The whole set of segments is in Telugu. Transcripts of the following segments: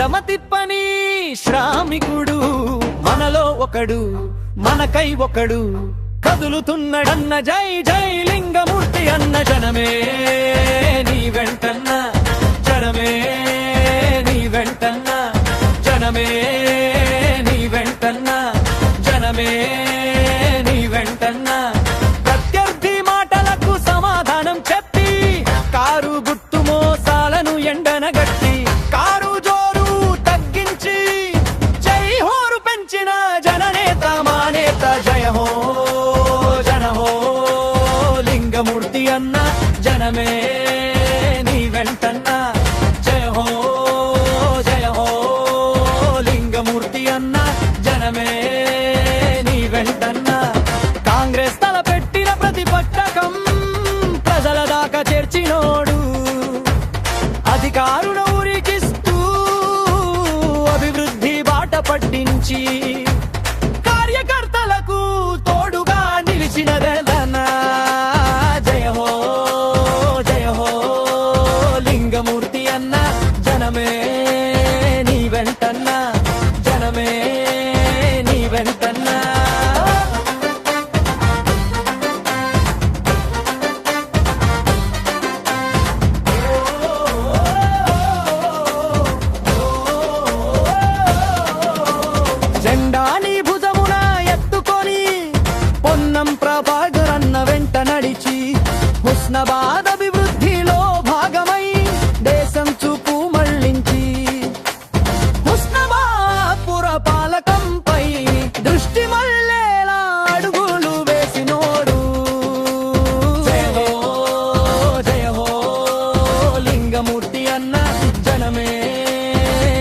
మడమ తిప్పని శ్రామికుడు, మనలో ఒకడు, మనకై ఒకడు, కదులుతున్నడన్న జై జై లింగమూర్తి అన్న. జనమే నీ వెంటన్న, జనమే నీ వెంటన్న, జనమే నీ వెంటన్న, జనమే నీ వెంటన్న. ప్రత్యర్థి మాటలకు సమాధానం చెప్పి కారు గుర్తు మోసాలను ఎండనగట్టి కారు జోరు తగ్గించి జై హోరు పెంచిన జననేత మానేత. జయ హో జన హో లింగమూర్తి అన్న, జనమే నీ వెంటన్న. జయ హో జయ హో లింగమూర్తి అన్న, జనమే నీ వెంటన్న. కాంగ్రెస్ తలపెట్టిన ప్రతి పట్టకం ప్రజల దాకా చేర్చినోడు, అధికారుల ఊరికిస్తూ అభివృద్ధి బాట పట్టించి కార్యకర్తలకు తోడుగా నిలిచినదనా. జయ హో జయ హో లింగమూర్తి అన్న, జనమే నీ వెంటన్న, జనమే నీ వెంటన్న. జెండాని భుజమున ఎత్తుకొని పొన్నం ప్రభాకర్ అన్న వెంట నడిచి హుస్నాబాద్ అభివృద్ధిలో భాగమై దేశం చూపు మళ్లించి హుస్నాబాద్ పురపాలకంపై దృష్టి మళ్ళేలా అడుగులు వేసినోడు. జయ హో జయ హో లింగమూర్తి అన్న, జనమే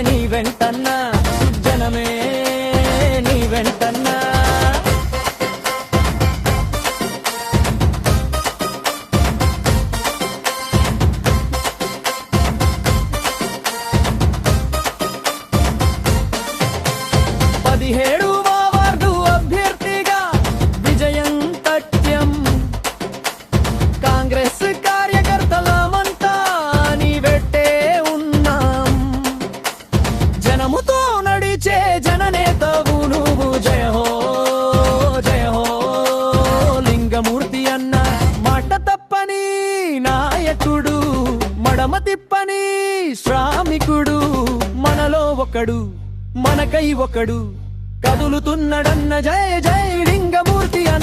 నీ వెంటన్న, జనమే నీ వెంటన్న. పదిహేడవ వార్డు అభ్యర్థిగా విజయం తథ్యం. కాంగ్రెస్ కార్యకర్తలమంతా నీ వెట్టే ఉన్నాం. జనముతో నడిచే జననేతవు నువ్వు. జయ హో జయ హో లింగమూర్తి అన్న, మాట తప్పని నాయకుడు, మడమ తిప్పని శ్రామికుడు, మనలో ఒకడు, మనకై ఒకడు, కదులుతున్నడన్న జయ జై లింగమూర్తి అన్న.